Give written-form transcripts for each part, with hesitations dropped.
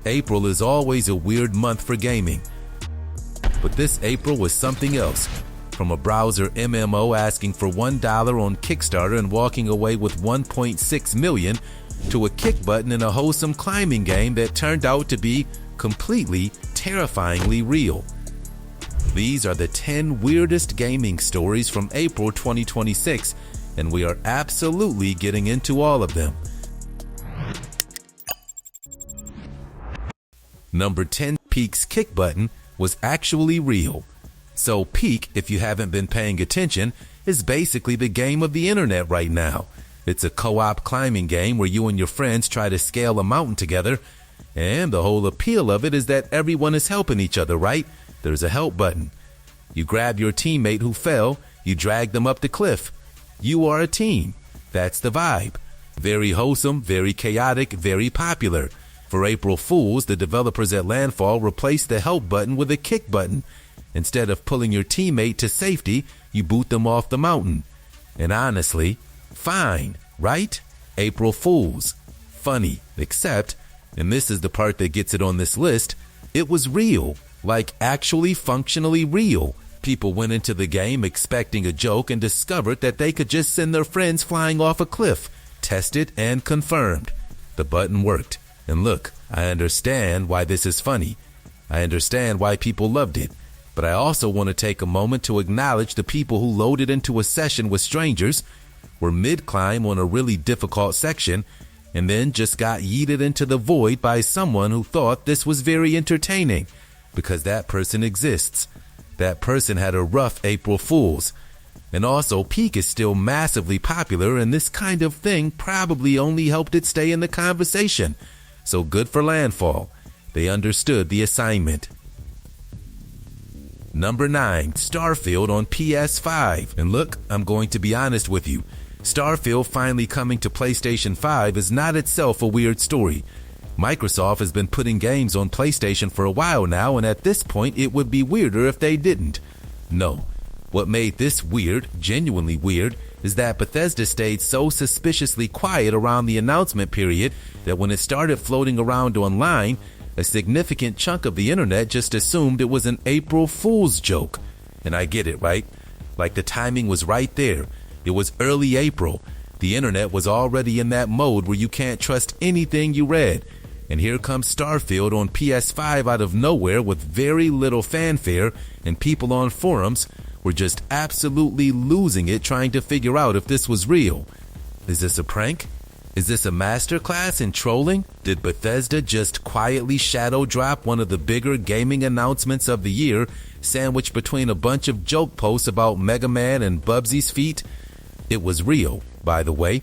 April is always a weird month for gaming. But this April was something else. From a browser MMO asking for $1 on Kickstarter and walking away with 1.6 million, to a kick button in a wholesome climbing game that turned out to be completely, terrifyingly real. These are the 10 weirdest gaming stories from April 2026, and we are absolutely getting into all of them. Number 10, Peak's kick button was actually real. So Peak, if you haven't been paying attention, is basically the game of the internet right now. It's a co-op climbing game where you and your friends try to scale a mountain together, and the whole appeal of it is that everyone is helping each other, right? There's a help button. You grab your teammate who fell, you drag them up the cliff. You are a team. That's the vibe. Very wholesome, very chaotic, very popular. For April Fools, the developers at Landfall replaced the help button with a kick button. Instead of pulling your teammate to safety, you boot them off the mountain. And honestly, fine, right? April Fools. Funny, except, and this is the part that gets it on this list, it was real, like actually functionally real. People went into the game expecting a joke and discovered that they could just send their friends flying off a cliff. Tested and confirmed. The button worked. And look, I understand why this is funny. I understand why people loved it. But I also want to take a moment to acknowledge the people who loaded into a session with strangers, were mid-climb on a really difficult section, and then just got yeeted into the void by someone who thought this was very entertaining, because that person exists. That person had a rough April Fools. And also, Peak is still massively popular, and this kind of thing probably only helped it stay in the conversation. So good for Landfall. They understood the assignment. Number 9, Starfield on PS5. And look, I'm going to be honest with you. Starfield finally coming to PlayStation 5 is not itself a weird story. Microsoft has been putting games on PlayStation for a while now, and at this point it would be weirder if they didn't. No. What made this weird, genuinely weird, is that Bethesda stayed so suspiciously quiet around the announcement period that when it started floating around online, a significant chunk of the internet just assumed it was an April Fool's joke. And I get it, right? Like the timing was right there. It was early April. The internet was already in that mode where you can't trust anything you read. And here comes Starfield on PS5 out of nowhere with very little fanfare, and people on forums were just absolutely losing it trying to figure out if this was real. Is this a prank? Is this a masterclass in trolling? Did Bethesda just quietly shadow drop one of the bigger gaming announcements of the year, sandwiched between a bunch of joke posts about Mega Man and Bubsy's feet? It was real, by the way.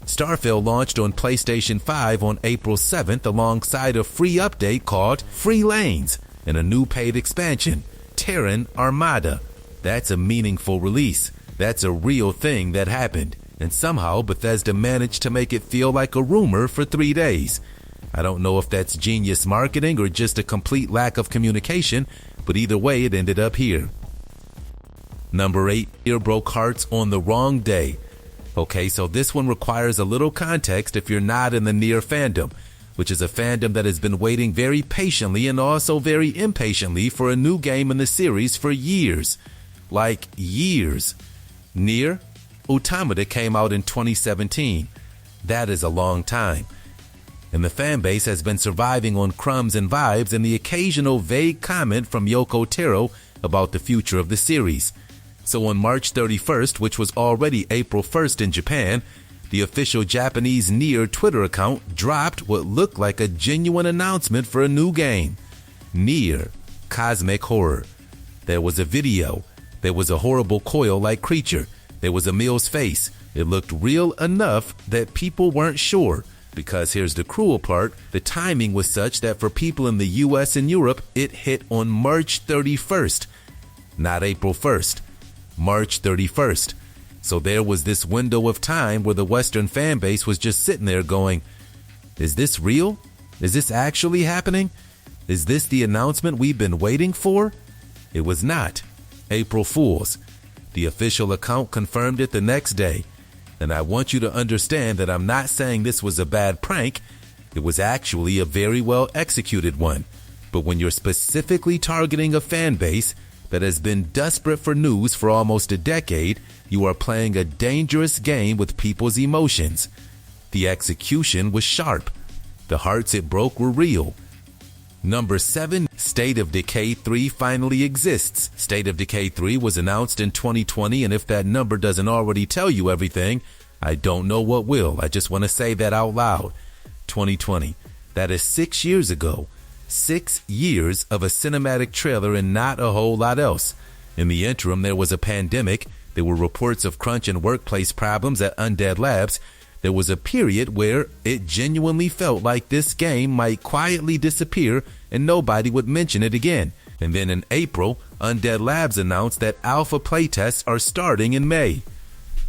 Starfield launched on PlayStation 5 on April 7th alongside a free update called Free Lanes and a new paid expansion, Terran Armada. That's a meaningful release. That's a real thing that happened. And somehow Bethesda managed to make it feel like a rumor for 3 days. I don't know if that's genius marketing or just a complete lack of communication, but either way it ended up here. Number 8, NieR broke hearts on the wrong day. Okay, so this one requires a little context if you're not in the NieR fandom, which is a fandom that has been waiting very patiently and also very impatiently for a new game in the series for years. Like years. NieR Automata came out in 2017. That is a long time. And the fanbase has been surviving on crumbs and vibes and the occasional vague comment from Yoko Taro about the future of the series. So on March 31st, which was already April 1st in Japan, the official Japanese NieR Twitter account dropped what looked like a genuine announcement for a new game. NieR Cosmic Horror. There was a video. There was a horrible coil-like creature. There was Emil's face. It looked real enough that people weren't sure. Because here's the cruel part, the timing was such that for people in the US and Europe, it hit on March 31st. Not April 1st. March 31st. So there was this window of time where the Western fan base was just sitting there going, is this real? Is this actually happening? Is this the announcement we've been waiting for? It was not. April Fools. The official account confirmed it the next day. And I want you to understand that I'm not saying this was a bad prank. It was actually a very well executed one. But when you're specifically targeting a fan base that has been desperate for news for almost a decade, you are playing a dangerous game with people's emotions. The execution was sharp. The hearts it broke were real. Number 7, State of Decay 3 finally exists. State of Decay 3 was announced in 2020, and if that number doesn't already tell you everything, I don't know what will. I just want to say that out loud. 2020. That is 6 years ago. 6 years of a cinematic trailer and not a whole lot else. In the interim, there was a pandemic. There were reports of crunch and workplace problems at Undead Labs. There was a period where it genuinely felt like this game might quietly disappear and nobody would mention it again. And then in April, Undead Labs announced that alpha playtests are starting in May.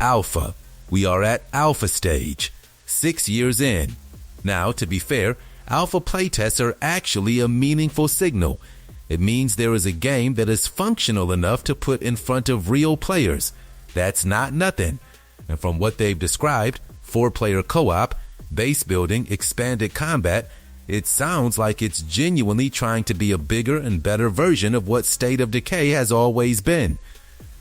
Alpha. We are at alpha stage. 6 years in. Now, to be fair, alpha playtests are actually a meaningful signal. It means there is a game that is functional enough to put in front of real players. That's not nothing. And from what they've described, 4-player co-op, base building, expanded combat, it sounds like it's genuinely trying to be a bigger and better version of what State of Decay has always been.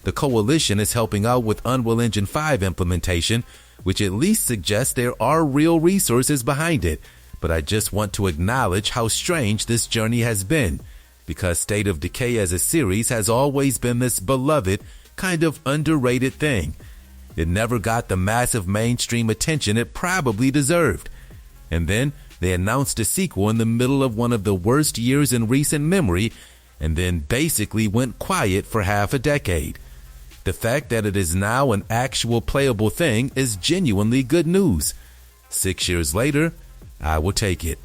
The Coalition is helping out with Unreal Engine 5 implementation, which at least suggests there are real resources behind it. But I just want to acknowledge how strange this journey has been, because State of Decay as a series has always been this beloved, kind of underrated thing. It never got the massive mainstream attention it probably deserved. And then they announced a sequel in the middle of one of the worst years in recent memory, and then basically went quiet for half a decade. The fact that it is now an actual playable thing is genuinely good news. 6 years later, I will take it.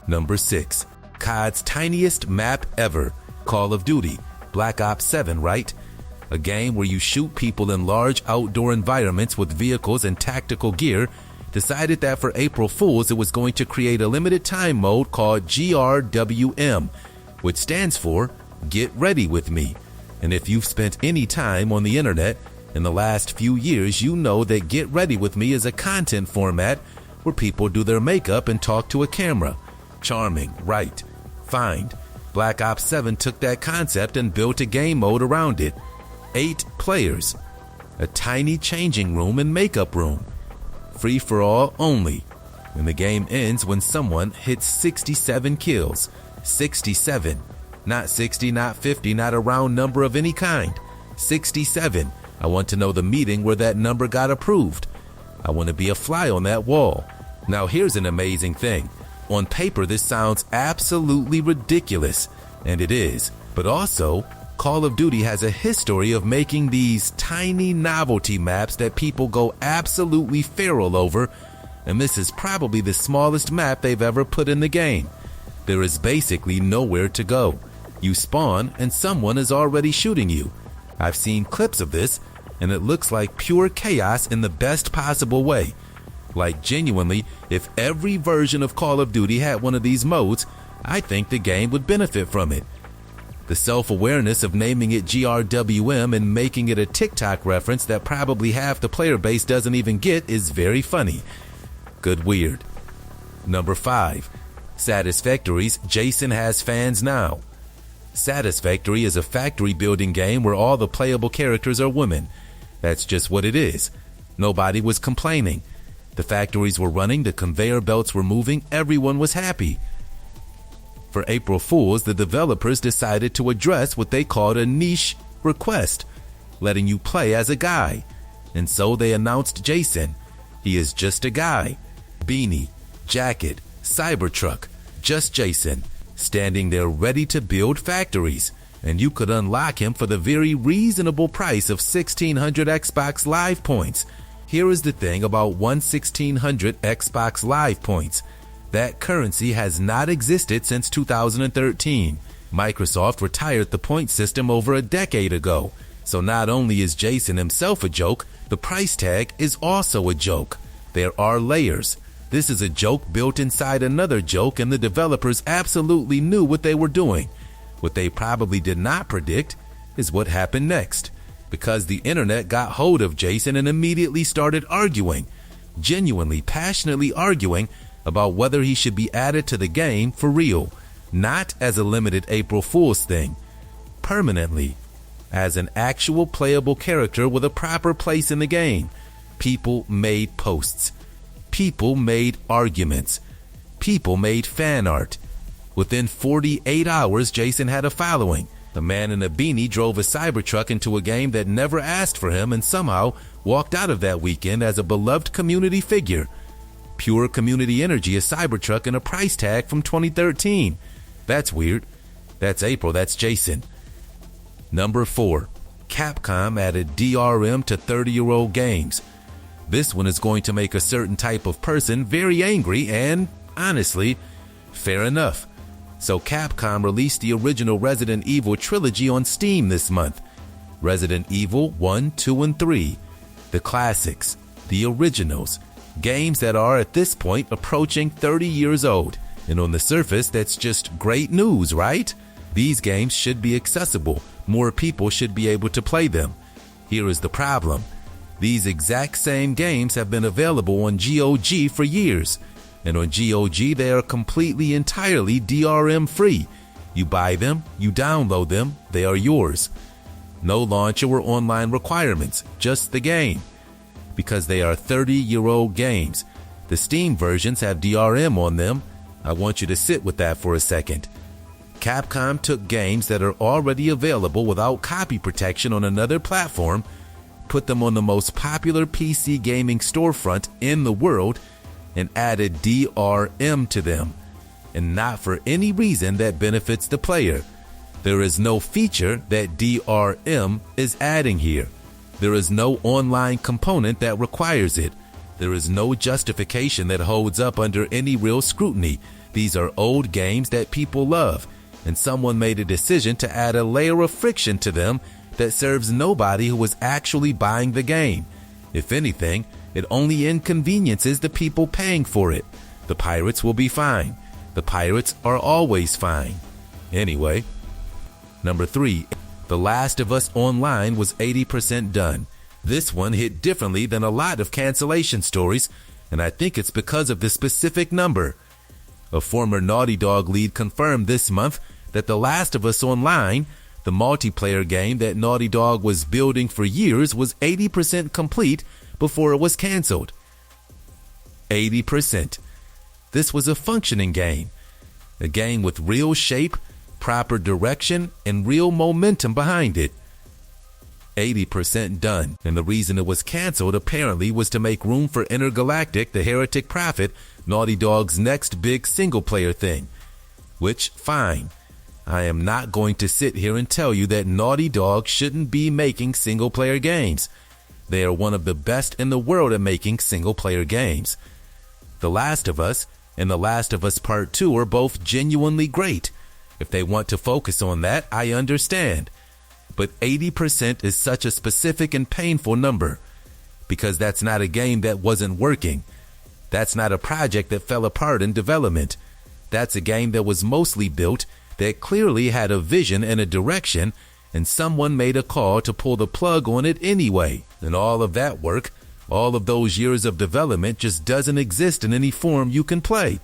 Number 6. COD's tiniest map ever. Call of Duty. Black Ops 7, right? A game where you shoot people in large outdoor environments with vehicles and tactical gear, decided that for April Fools it was going to create a limited time mode called GRWM, which stands for Get Ready With Me. And if you've spent any time on the internet in the last few years, you know that Get Ready With Me is a content format where people do their makeup and talk to a camera. Charming, right? Fine. Black Ops 7 took that concept and built a game mode around it. 8 players. A tiny changing room and makeup room. Free for all only. And the game ends when someone hits 67 kills. 67. Not 60, not 50, not a round number of any kind. 67. I want to know the meeting where that number got approved. I want to be a fly on that wall. Now here's an amazing thing. On paper this sounds absolutely ridiculous, and it is. But also, Call of Duty has a history of making these tiny novelty maps that people go absolutely feral over, and this is probably the smallest map they've ever put in the game. There is basically nowhere to go. You spawn and someone is already shooting you. I've seen clips of this, and it looks like pure chaos in the best possible way. Like genuinely, if every version of Call of Duty had one of these modes, I think the game would benefit from it. The self-awareness of naming it GRWM and making it a TikTok reference that probably half the player base doesn't even get is very funny. Good weird. Number 5. Satisfactory's Jason Has Fans Now. Satisfactory is a factory building game where all the playable characters are women. That's just what it is. Nobody was complaining. The factories were running, the conveyor belts were moving, everyone was happy. For April Fools, the developers decided to address what they called a niche request, letting you play as a guy. And so they announced Jason. He is just a guy. Beanie, jacket, Cybertruck, just Jason, standing there ready to build factories. And you could unlock him for the very reasonable price of 1,600 Xbox Live points. Here is the thing about 1,600 Xbox Live points. That currency has not existed since 2013. Microsoft retired the point system over a decade ago. So not only is Jason himself a joke, the price tag is also a joke. There are layers. This is a joke built inside another joke, and the developers absolutely knew what they were doing. What they probably did not predict is what happened next, because the internet got hold of Jason and immediately started arguing, genuinely, passionately arguing about whether he should be added to the game for real, not as a limited April Fool's thing, permanently, as an actual playable character with a proper place in the game. People made posts. People made arguments. People made fan art. Within 48 hours, Jason had a following. The man in a beanie drove a Cybertruck into a game that never asked for him and somehow walked out of that weekend as a beloved community figure. Pure community energy, a Cybertruck, and a price tag from 2013. That's weird. That's April. That's Jason. Number 4. Capcom added DRM to 30-year-old games. This one is going to make a certain type of person very angry and, honestly, fair enough. So Capcom released the original Resident Evil trilogy on Steam this month. Resident Evil 1, 2, and 3. The classics, the originals, games that are at this point approaching 30 years old. And on the surface, that's just great news, right? These games should be accessible. More people should be able to play them. Here is the problem. These exact same games have been available on GOG for years. And on GOG, they are completely, entirely DRM free. You buy them, you download them, they are yours. No launcher or online requirements, just the game. Because they are 30-year-old games. The Steam versions have DRM on them. I want you to sit with that for a second. Capcom took games that are already available without copy protection on another platform, put them on the most popular PC gaming storefront in the world, and added DRM to them, and not for any reason that benefits the player. There is no feature that DRM is adding here. There is no online component that requires it. There is no justification that holds up under any real scrutiny. These are old games that people love, and someone made a decision to add a layer of friction to them that serves nobody who is actually buying the game. If anything, it only inconveniences the people paying for it. The pirates will be fine. The pirates are always fine. Anyway. Number 3. The Last of Us Online was 80% done. This one hit differently than a lot of cancellation stories, and I think it's because of the specific number. A former Naughty Dog lead confirmed this month that The Last of Us Online, the multiplayer game that Naughty Dog was building for years, was 80% complete before it was canceled. 80%. This was a functioning game. A game with real shape, proper direction, and real momentum behind it. 80% done. And the reason it was canceled apparently was to make room for Intergalactic, the Heretic Prophet, Naughty Dog's next big single-player thing. Which, fine. I am not going to sit here and tell you that Naughty Dog shouldn't be making single-player games. They are one of the best in the world at making single-player games. The Last of Us and The Last of Us Part 2 are both genuinely great. If they want to focus on that, I understand. But 80% is such a specific and painful number, because that's not a game that wasn't working. That's not a project that fell apart in development. That's a game that was mostly built, that clearly had a vision and a direction, and someone made a call to pull the plug on it anyway. And all of that work, all of those years of development, just doesn't exist in any form you can play.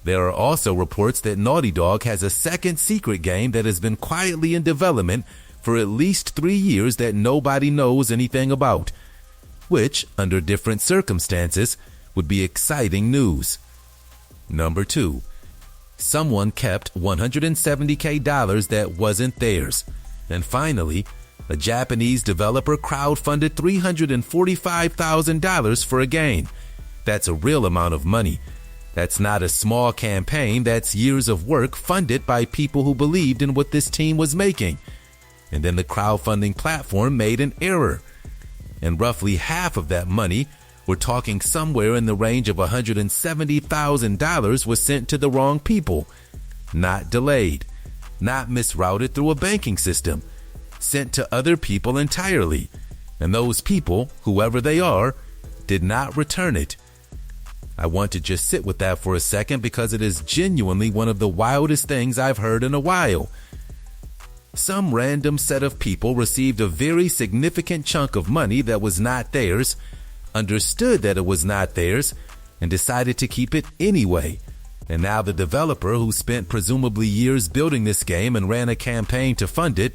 There are also reports that Naughty Dog has a second secret game that has been quietly in development for at least 3 years that nobody knows anything about, which, under different circumstances, would be exciting news. Number 2. Someone kept $170K that wasn't theirs. And finally, a Japanese developer crowdfunded $345,000 for a game. That's a real amount of money. That's not a small campaign, that's years of work funded by people who believed in what this team was making. And then the crowdfunding platform made an error. And roughly half of that money, we're talking somewhere in the range of $170,000, was sent to the wrong people. Not delayed. Not misrouted through a banking system. Sent to other people entirely. And those people, whoever they are, did not return it. I want to just sit with that for a second because it is genuinely one of the wildest things I've heard in a while. Some random set of people received a very significant chunk of money that was not theirs, understood that it was not theirs, and decided to keep it anyway. And now the developer, who spent presumably years building this game and ran a campaign to fund it,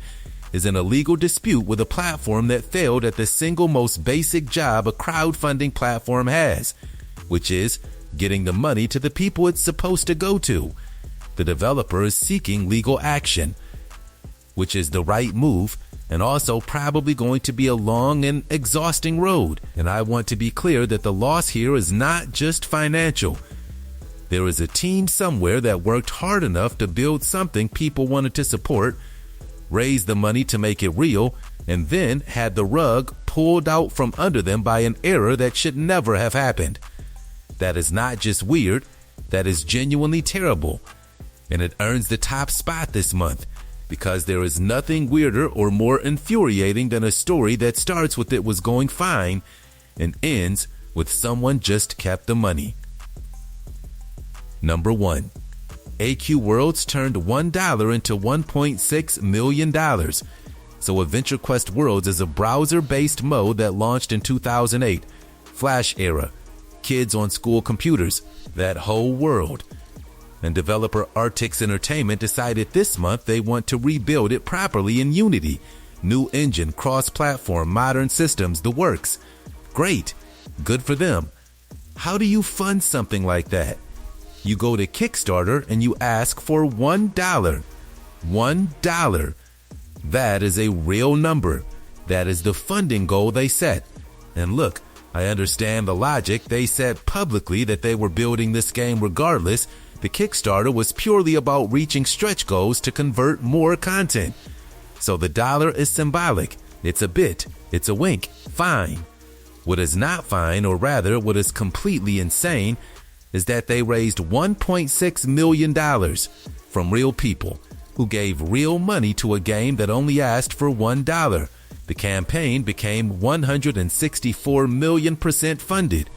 is in a legal dispute with a platform that failed at the single most basic job a crowdfunding platform has, which is getting the money to the people it's supposed to go to. The developer is seeking legal action, which is the right move, and also probably going to be a long and exhausting road. And I want to be clear that the loss here is not just financial. There is a team somewhere that worked hard enough to build something people wanted to support, raise the money to make it real, and then had the rug pulled out from under them by an error that should never have happened. That is not just weird, that is genuinely terrible. And it earns the top spot this month, because there is nothing weirder or more infuriating than a story that starts with "it was going fine" and ends with "someone just kept the money." Number 1. AQ Worlds turned $1 into $1.6 million. So Adventure Quest Worlds is a browser-based mode that launched in 2008. Flash era, kids on school computers, that whole world. And developer Artix Entertainment decided this month they want to rebuild it properly in Unity. New engine, cross-platform, modern systems, the works. Great. Good for them. How do you fund something like that? You go to Kickstarter and you ask for $1. $1. That is a real number. That is the funding goal they set. And look, I understand the logic. They said publicly that they were building this game regardless. The Kickstarter was purely about reaching stretch goals to convert more content. So the dollar is symbolic. It's a bit. It's a wink. Fine. What is not fine, or rather what is completely insane, is that they raised $1.6 million from real people who gave real money to a game that only asked for $1. The campaign became 164 million% funded.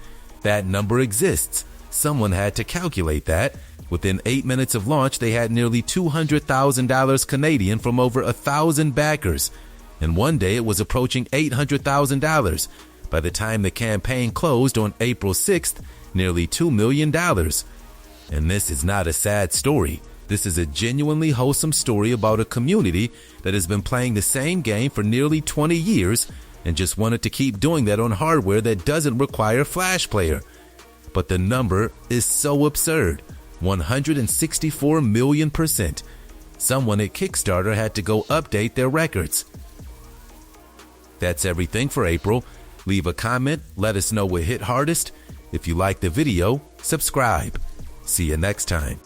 That number exists. Someone had to calculate that. Within 8 minutes of launch, they had nearly $200,000 Canadian from over 1,000 backers. And one day it was approaching $800,000. By the time the campaign closed on April 6th, nearly $2 million. And this is not a sad story. This is a genuinely wholesome story about a community that has been playing the same game for nearly 20 years and just wanted to keep doing that on hardware that doesn't require Flash Player. But the number is so absurd. 164 million%. Someone at Kickstarter had to go update their records. That's everything for April. Leave a comment, let us know what hit hardest. If you like the video, subscribe. See you next time.